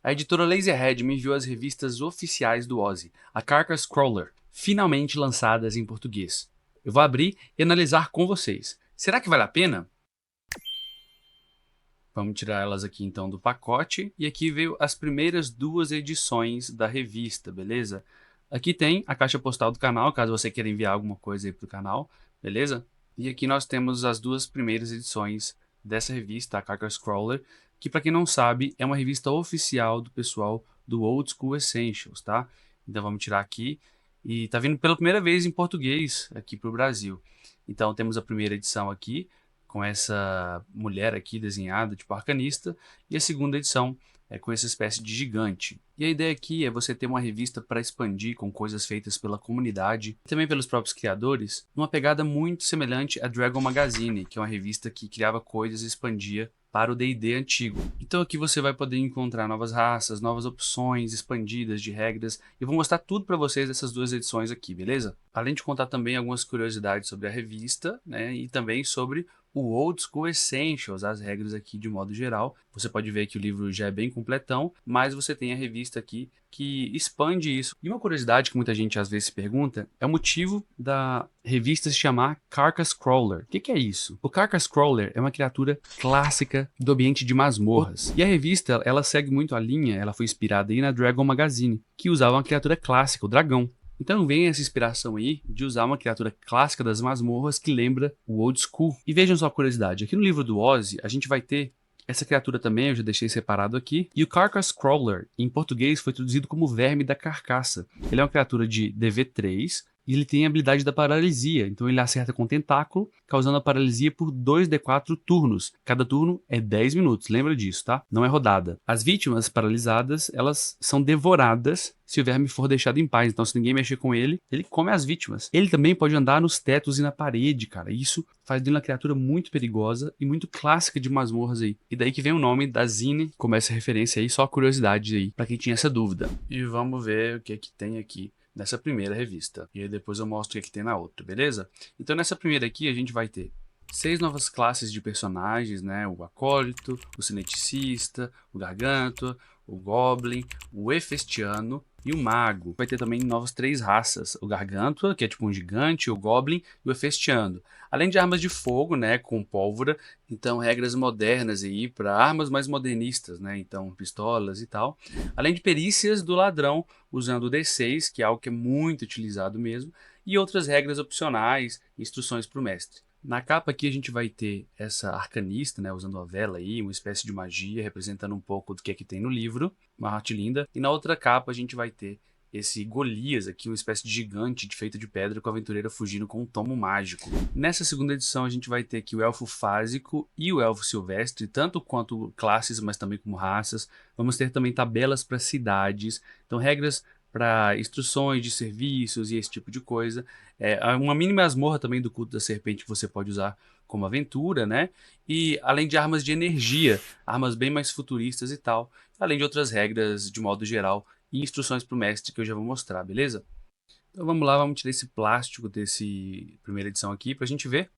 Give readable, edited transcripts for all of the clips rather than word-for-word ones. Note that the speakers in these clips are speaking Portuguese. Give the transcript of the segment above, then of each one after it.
A editora Laserhead me enviou as revistas oficiais do Ozzy, a Carcass Crawler, finalmente lançadas em português. Eu vou abrir e analisar com vocês. Será que vale a pena? Vamos tirar elas aqui então do pacote. E aqui veio as primeiras duas edições da revista, beleza? Aqui tem a caixa postal do canal, caso você queira enviar alguma coisa aí pro canal, beleza? E aqui nós temos as duas primeiras edições dessa revista, a Carcass Crawler, que para quem não sabe, é uma revista oficial do pessoal do Old School Essentials, tá? Então vamos tirar aqui. E tá vindo pela primeira vez em português aqui pro Brasil. Então temos a primeira edição aqui, com essa mulher aqui desenhada, tipo arcanista, e a segunda edição é com essa espécie de gigante. E a ideia aqui é você ter uma revista para expandir com coisas feitas pela comunidade e também pelos próprios criadores, numa pegada muito semelhante a Dragon Magazine, que é uma revista que criava coisas e expandia para o D&D antigo. Então aqui você vai poder encontrar novas raças, novas opções expandidas de regras. Eu vou mostrar tudo para vocês dessas duas edições aqui, beleza? Além de contar também algumas curiosidades sobre a revista, né, e também sobre o Old School Essentials, as regras aqui de modo geral. Você pode ver que o livro já é bem completão, mas você tem a revista aqui que expande isso. E uma curiosidade que muita gente às vezes se pergunta é o motivo da revista se chamar Carcass Crawler. O que é isso? O Carcass Crawler é uma criatura clássica do ambiente de masmorras. E a revista, ela segue muito a linha, ela foi inspirada aí na Dragon Magazine, que usava uma criatura clássica, o dragão. Então vem essa inspiração aí de usar uma criatura clássica das masmorras que lembra o Old School. E vejam só a curiosidade, aqui no livro do Ozzy a gente vai ter essa criatura também, eu já deixei separado aqui. E o Carcass Crawler, em português, foi traduzido como Verme da Carcaça. Ele é uma criatura de DV3 e ele tem a habilidade da paralisia. Então ele acerta com o tentáculo, causando a paralisia por 2d4 turnos. Cada turno é 10 minutos, lembra disso, tá? Não é rodada. As vítimas paralisadas, elas são devoradas se o verme for deixado em paz. Então se ninguém mexer com ele, ele come as vítimas. Ele também pode andar nos tetos e na parede, cara. Isso faz dele uma criatura muito perigosa e muito clássica de masmorras aí. E daí que vem o nome da Zine, como essa referência aí, só curiosidade aí, pra quem tinha essa dúvida. E vamos ver o que é que tem aqui nessa primeira revista. E aí depois eu mostro o que é que tem na outra, beleza? Então nessa primeira aqui a gente vai ter 6 novas classes de personagens, né? O Acólito, o Cineticista, o Gargantua, o Goblin, o Hefestiano e o Mago. Vai ter também novas 3 raças, o Gargantua, que é tipo um gigante, o Goblin e o Hefestiano. Além de armas de fogo, né, com pólvora, então regras modernas aí para armas mais modernistas, né, então pistolas e tal. Além de perícias do ladrão, usando o D6, que é algo que é muito utilizado mesmo, e outras regras opcionais, instruções para o mestre. Na capa aqui a gente vai ter essa arcanista, né, usando a vela aí, uma espécie de magia, representando um pouco do que é que tem no livro, uma arte linda. E na outra capa a gente vai ter esse Golias aqui, uma espécie de gigante feito de pedra com a aventureira fugindo com um tomo mágico. Nessa segunda edição a gente vai ter aqui o Elfo Fásico e o Elfo Silvestre, tanto quanto classes, mas também como raças. Vamos ter também tabelas para cidades, então regras para instruções de serviços e esse tipo de coisa. Uma mini masmorra também do culto da serpente que você pode usar como aventura, né? E além de armas de energia, armas bem mais futuristas e tal, além de outras regras de modo geral e instruções para o mestre que eu já vou mostrar, beleza? Então vamos lá, vamos tirar esse plástico desse primeira edição aqui para a gente ver.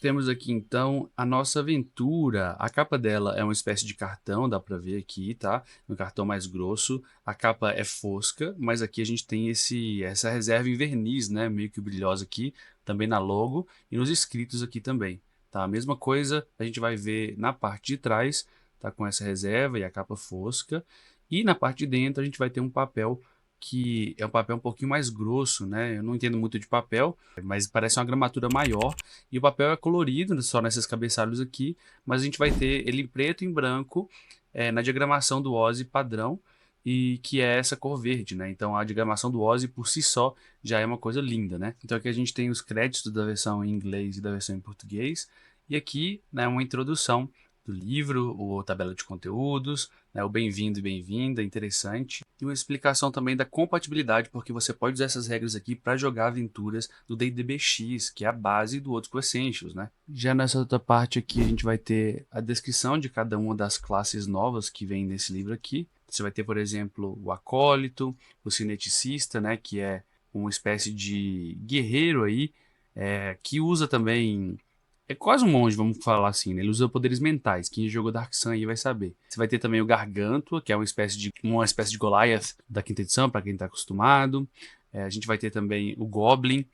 Temos aqui então a nossa aventura. A capa dela é uma espécie de cartão, dá para ver aqui, tá? Um cartão mais grosso. A capa é fosca, mas aqui a gente tem essa reserva em verniz, né? Meio que brilhosa aqui, também na logo e nos escritos aqui também, tá? A mesma coisa a gente vai ver na parte de trás, tá? Com essa reserva e a capa fosca. E na parte de dentro a gente vai ter um papel que é um papel um pouquinho mais grosso, né? Eu não entendo muito de papel, mas parece uma gramatura maior. E o papel é colorido, só nesses cabeçalhos aqui, mas a gente vai ter ele preto e em branco na diagramação do Ozzy padrão, e que é essa cor verde, né? Então a diagramação do Ozzy por si só já é uma coisa linda, né? Então aqui a gente tem os créditos da versão em inglês e da versão em português, e aqui, né, uma introdução do livro, ou tabela de conteúdos, né, o bem-vindo e bem-vinda, interessante. E uma explicação também da compatibilidade, porque você pode usar essas regras aqui para jogar aventuras do D&D BX, que é a base do Old School Essentials, né? Já nessa outra parte aqui a gente vai ter a descrição de cada uma das classes novas que vem nesse livro aqui. Você vai ter, por exemplo, o Acólito, o Cineticista, né, que é uma espécie de guerreiro aí, que usa também é quase um monge, vamos falar assim, né? Ele usa poderes mentais. Quem jogou Dark Sun aí vai saber. Você vai ter também o Gargantua, que é uma espécie de Goliath da quinta edição, para quem tá acostumado. A gente vai ter também o Goblin,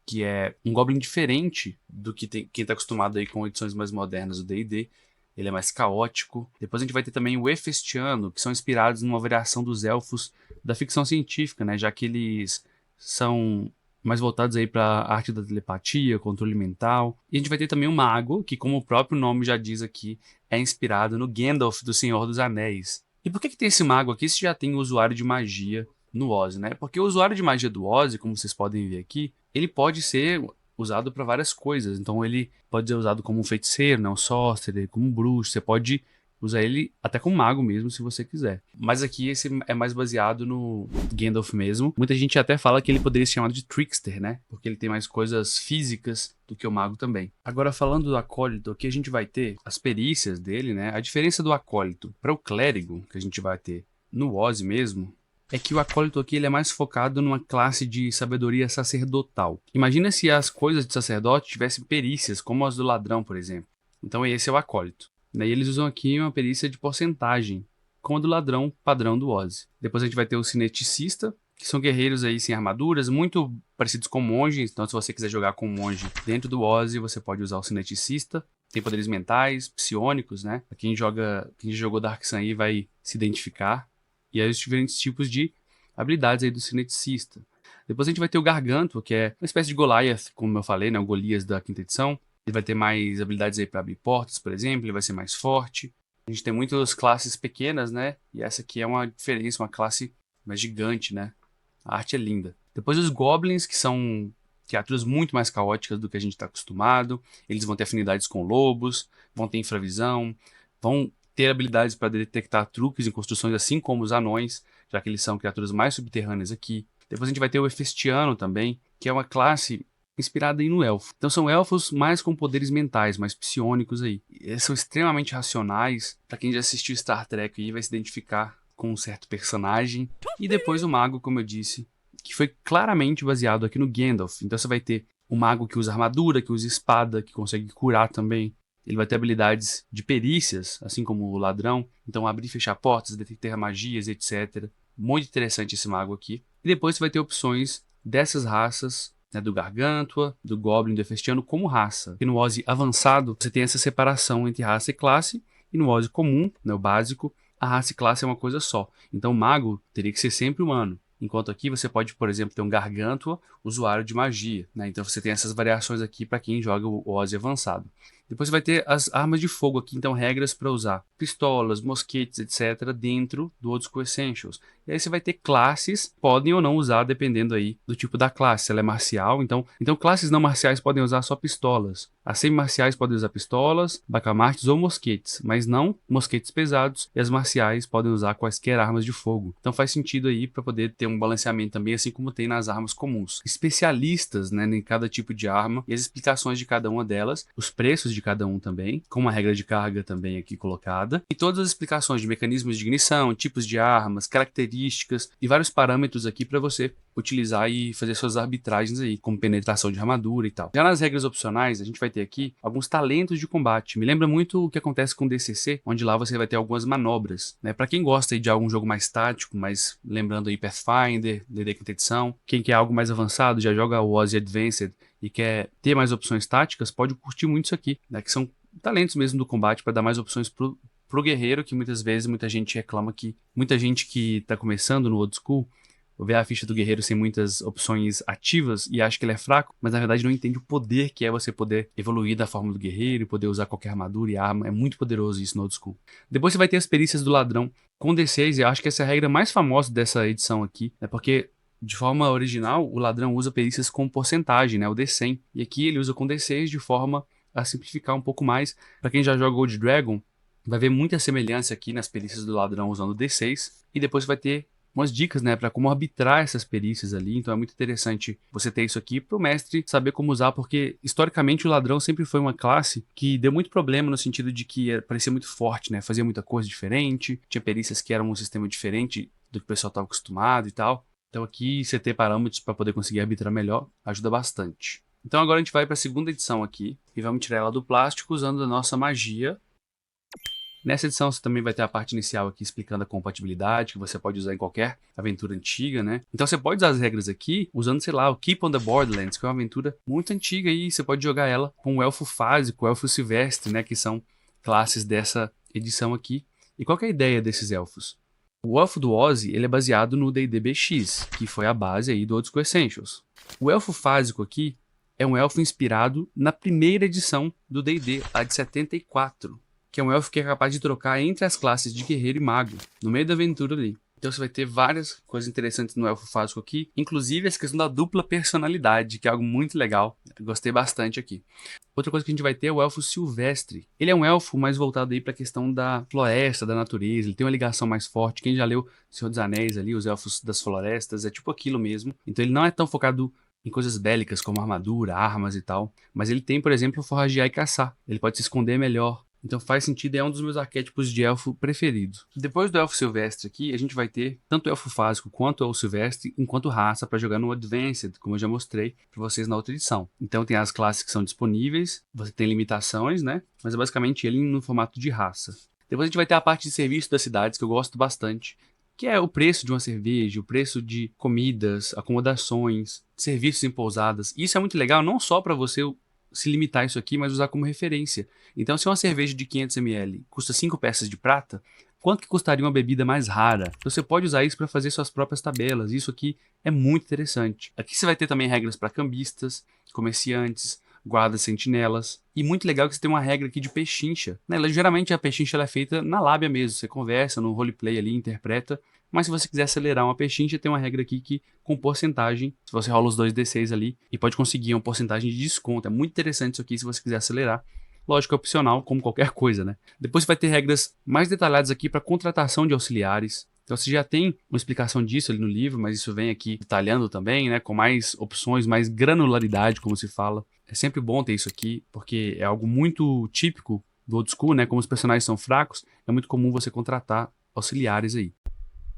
que é um Goblin diferente do que quem tá acostumado aí com edições mais modernas do D&D. Ele é mais caótico. Depois a gente vai ter também o Hefestiano, que são inspirados numa variação dos elfos da ficção científica, né? Já que eles são mais voltados aí para a arte da telepatia, controle mental. E a gente vai ter também o Mago, que como o próprio nome já diz aqui, é inspirado no Gandalf do Senhor dos Anéis. E por que tem esse Mago aqui se já tem o usuário de magia no Ozzy, né? Porque o usuário de magia do Ozzy, como vocês podem ver aqui, ele pode ser usado para várias coisas. Então ele pode ser usado como um feiticeiro, né? Um sorcerer, como um bruxo. Você pode usar ele até como mago mesmo, se você quiser. Mas aqui esse é mais baseado no Gandalf mesmo. Muita gente até fala que ele poderia ser chamado de Trickster, né? Porque ele tem mais coisas físicas do que o mago também. Agora, falando do Acólito, aqui a gente vai ter as perícias dele, né? A diferença do Acólito para o Clérigo, que a gente vai ter no Ozzy mesmo, é que o Acólito aqui ele é mais focado numa classe de sabedoria sacerdotal. Imagina se as coisas de sacerdote tivessem perícias, como as do ladrão, por exemplo. Então esse é o Acólito. Daí eles usam aqui uma perícia de porcentagem, como a do ladrão padrão do Ozzy. Depois a gente vai ter o cineticista, que são guerreiros aí sem armaduras, muito parecidos com monges. Então se você quiser jogar com um monge dentro do Ozzy, você pode usar o cineticista. Tem poderes mentais, psionicos, né? Quem jogou Dark Sun aí vai se identificar. E aí os diferentes tipos de habilidades aí do cineticista. Depois a gente vai ter o Gargantua, que é uma espécie de Goliath, como eu falei, né? O Golias da quinta edição. Ele vai ter mais habilidades aí para abrir portas, por exemplo. Ele vai ser mais forte. A gente tem muitas classes pequenas, né? E essa aqui é uma diferença, uma classe mais gigante, né? A arte é linda. Depois os Goblins, que são criaturas muito mais caóticas do que a gente está acostumado. Eles vão ter afinidades com lobos, vão ter infravisão, vão ter habilidades para detectar truques em construções, assim como os anões, já que eles são criaturas mais subterrâneas aqui. Depois a gente vai ter o Hefestiano também, que é uma classe inspirada no elfo. Então são elfos mais com poderes mentais, mais psionicos aí. Eles são extremamente racionais. Para quem já assistiu Star Trek aí vai se identificar com um certo personagem. E depois o mago, como eu disse, que foi claramente baseado aqui no Gandalf. Então você vai ter o mago que usa armadura, que usa espada, que consegue curar também. Ele vai ter habilidades de perícias, assim como o ladrão. Então abrir e fechar portas, detectar magias, etc. Muito interessante esse mago aqui. E depois você vai ter opções dessas raças, né, do Gargantua, do Goblin, do Hefestiano como raça. E no Ozzy avançado, você tem essa separação entre raça e classe. E no Ozzy comum, né, o básico, a raça e classe é uma coisa só. Então o mago teria que ser sempre humano. Enquanto aqui você pode, por exemplo, ter um Gargantua, usuário de magia, né? Então você tem essas variações aqui para quem joga o Ozzy avançado. Depois você vai ter as armas de fogo aqui, então regras para usar pistolas, mosquetes, etc. dentro do Old School Essentials. E aí você vai ter classes, podem ou não usar, dependendo aí do tipo da classe. Se ela é marcial, então classes não marciais podem usar só pistolas. As semi-marciais podem usar pistolas, bacamartes ou mosquetes, mas não mosquetes pesados. E as marciais podem usar quaisquer armas de fogo. Então faz sentido aí para poder ter um balanceamento também, assim como tem nas armas comuns. Especialistas, né, em cada tipo de arma e as explicações de cada uma delas, os preços de cada um também, com uma regra de carga também aqui colocada, e todas as explicações de mecanismos de ignição, tipos de armas, características e vários parâmetros aqui para você utilizar e fazer suas arbitragens aí, como penetração de armadura e tal. Já nas regras opcionais, a gente vai ter aqui alguns talentos de combate. Me lembra muito o que acontece com o DCC, onde lá você vai ter algumas manobras, né? Para quem gosta aí de algum jogo mais tático, mas lembrando aí Pathfinder, D&D quinta edição, quem quer algo mais avançado, já joga o Ozzy Advanced e quer ter mais opções táticas, pode curtir muito isso aqui, né? Que são talentos mesmo do combate para dar mais opções pro guerreiro, que muitas vezes muita gente reclama que muita gente que tá começando no old school vê a ficha do guerreiro sem muitas opções ativas e acha que ele é fraco, mas na verdade não entende o poder que é você poder evoluir da forma do guerreiro e poder usar qualquer armadura e arma. É muito poderoso isso no old school. Depois você vai ter as perícias do ladrão com D6, e eu acho que essa é a regra mais famosa dessa edição aqui, né? Porque de forma original, o ladrão usa perícias com porcentagem, né? O D100. E aqui ele usa com D6 de forma a simplificar um pouco mais. Para quem já joga Old Dragon, vai ver muita semelhança aqui nas perícias do ladrão usando D6. E depois vai ter umas dicas, né, para como arbitrar essas perícias ali. Então é muito interessante você ter isso aqui para o mestre saber como usar, porque historicamente o ladrão sempre foi uma classe que deu muito problema no sentido de que parecia muito forte, né, fazia muita coisa diferente, tinha perícias que eram um sistema diferente do que o pessoal estava acostumado e tal. Então aqui você ter parâmetros para poder conseguir arbitrar melhor ajuda bastante. Então agora a gente vai para a segunda edição aqui e vamos tirar ela do plástico usando a nossa magia. Nessa edição você também vai ter a parte inicial aqui explicando a compatibilidade, que você pode usar em qualquer aventura antiga, né? Então você pode usar as regras aqui usando, sei lá, o Keep on the Borderlands, que é uma aventura muito antiga e você pode jogar ela com o Elfo Fásico, o Elfo Silvestre, né? Que são classes dessa edição aqui. E qual que é a ideia desses elfos? O Elfo do Ozzy, ele é baseado no D&D BX, que foi a base aí do Old School Essentials. O Elfo Fásico aqui é um elfo inspirado na primeira edição do D&D, a de 74. Que é um elfo que é capaz de trocar entre as classes de guerreiro e mago, no meio da aventura ali. Então você vai ter várias coisas interessantes no elfo fásico aqui, inclusive essa questão da dupla personalidade, que é algo muito legal. Eu gostei bastante aqui. Outra coisa que a gente vai ter é o elfo silvestre. Ele é um elfo mais voltado aí para a questão da floresta, da natureza. Ele tem uma ligação mais forte. Quem já leu Senhor dos Anéis ali, os elfos das florestas, é tipo aquilo mesmo. Então ele não é tão focado em coisas bélicas como armadura, armas e tal. Mas ele tem, por exemplo, forragear e caçar. Ele pode se esconder melhor. Então faz sentido, é um dos meus arquétipos de elfo preferido. Depois do elfo silvestre aqui, a gente vai ter tanto o elfo fásico quanto o elfo silvestre enquanto raça para jogar no Advanced, como eu já mostrei para vocês na outra edição. Então tem as classes que são disponíveis, você tem limitações, né? Mas é basicamente ele no formato de raça. Depois a gente vai ter a parte de serviço das cidades, que eu gosto bastante, que é o preço de uma cerveja, o preço de comidas, acomodações, serviços em pousadas. Isso é muito legal, não só para você se limitar a isso aqui, mas usar como referência. Então, se uma cerveja de 500 ml custa 5 peças de prata, quanto que custaria uma bebida mais rara? Você pode usar isso para fazer suas próprias tabelas. Isso aqui é muito interessante. Aqui você vai ter também regras para cambistas, comerciantes, guardas, sentinelas. E muito legal que você tem uma regra aqui de pechincha. Geralmente a pechincha ela é feita na lábia mesmo. Você conversa no roleplay ali, interpreta. Mas se você quiser acelerar uma pechincha, tem uma regra aqui que com porcentagem, se você rola os 2d6 ali, e pode conseguir uma porcentagem de desconto. É muito interessante isso aqui se você quiser acelerar. Lógico, é opcional, como qualquer coisa, né? Depois você vai ter regras mais detalhadas aqui para contratação de auxiliares. Então você já tem uma explicação disso ali no livro, mas isso vem aqui detalhando também, né? Com mais opções, mais granularidade, como se fala. É sempre bom ter isso aqui, porque é algo muito típico do old school, né? Como os personagens são fracos, é muito comum você contratar auxiliares aí.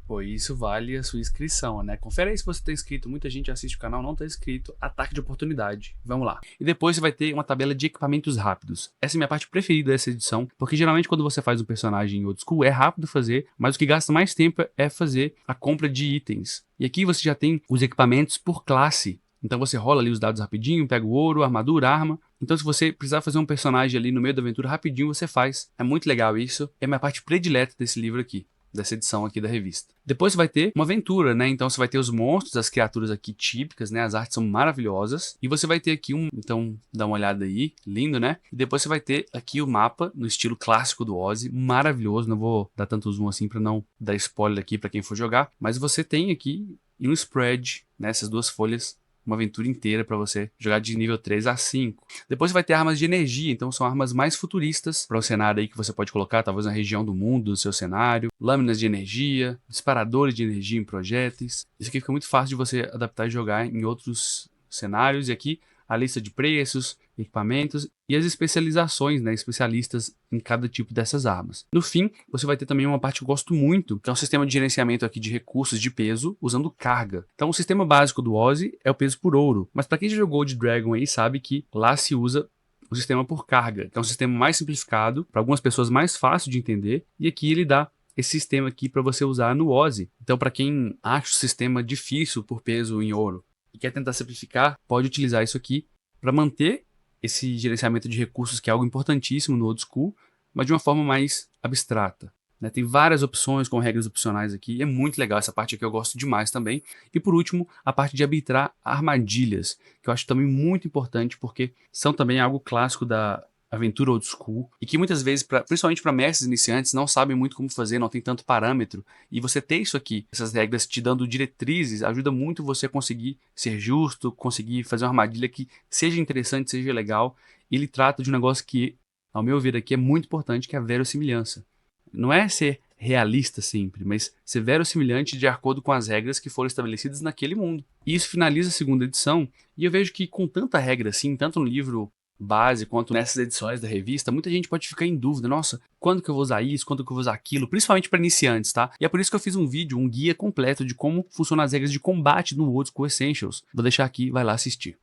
Pô, isso vale a sua inscrição, né? Confere aí se você está inscrito. Muita gente assiste o canal, não está inscrito. Ataque de oportunidade. Vamos lá. E depois você vai ter uma tabela de equipamentos rápidos. Essa é a minha parte preferida dessa edição, porque geralmente quando você faz um personagem em old school é rápido fazer, mas o que gasta mais tempo é fazer a compra de itens. E aqui você já tem os equipamentos por classe. Então você rola ali os dados rapidinho, pega o ouro, armadura, arma. Então se você precisar fazer um personagem ali no meio da aventura rapidinho, você faz. É muito legal isso. É a minha parte predileta desse livro aqui, dessa edição aqui da revista. Depois você vai ter uma aventura, né? Então você vai ter os monstros, as criaturas aqui típicas, né? As artes são maravilhosas. E você vai ter aqui então dá uma olhada aí, lindo, né? E depois você vai ter aqui o mapa no estilo clássico do Ozzy, maravilhoso. Não vou dar tanto zoom assim para não dar spoiler aqui para quem for jogar, mas você tem aqui um spread, né? Essas duas folhas, uma aventura inteira para você jogar de nível 3 a 5. Depois você vai ter armas de energia, então são armas mais futuristas para o cenário aí que você pode colocar, talvez na região do mundo do seu cenário. Lâminas de energia, disparadores de energia em projéteis. Isso aqui fica muito fácil de você adaptar e jogar em outros cenários. E aqui a lista de preços, equipamentos e as especializações, né, especialistas em cada tipo dessas armas. No fim, você vai ter também uma parte que eu gosto muito, que é um sistema de gerenciamento aqui de recursos de peso usando carga. Então, o sistema básico do Ozzy é o peso por ouro, mas para quem já jogou de Dragon aí sabe que lá se usa o sistema por carga, que é um sistema mais simplificado, para algumas pessoas mais fácil de entender, e aqui ele dá esse sistema aqui para você usar no Ozzy. Então, para quem acha o sistema difícil por peso em ouro e quer tentar simplificar, pode utilizar isso aqui para manter esse gerenciamento de recursos, que é algo importantíssimo no old school, mas de uma forma mais abstrata, né? Tem várias opções com regras opcionais aqui, e é muito legal essa parte aqui, eu gosto demais também. E por último, a parte de arbitrar armadilhas, que eu acho também muito importante, porque são também algo clássico da aventura old school, e que muitas vezes, principalmente para mestres iniciantes, não sabem muito como fazer, não tem tanto parâmetro, e você ter isso aqui, essas regras te dando diretrizes, ajuda muito você a conseguir ser justo, conseguir fazer uma armadilha que seja interessante, seja legal. E ele trata de um negócio que, ao meu ver aqui, é muito importante, que é a verossimilhança. Não é ser realista sempre, mas ser verossimilhante de acordo com as regras que foram estabelecidas naquele mundo. E isso finaliza a segunda edição, e eu vejo que com tanta regra assim, tanto no livro base quanto nessas edições da revista, muita gente pode ficar em dúvida, nossa, quando que eu vou usar isso, quando que eu vou usar aquilo, principalmente para iniciantes, tá? E é por isso que eu fiz um vídeo, um guia completo de como funcionam as regras de combate no Old School Essentials. Vou deixar aqui, vai lá assistir.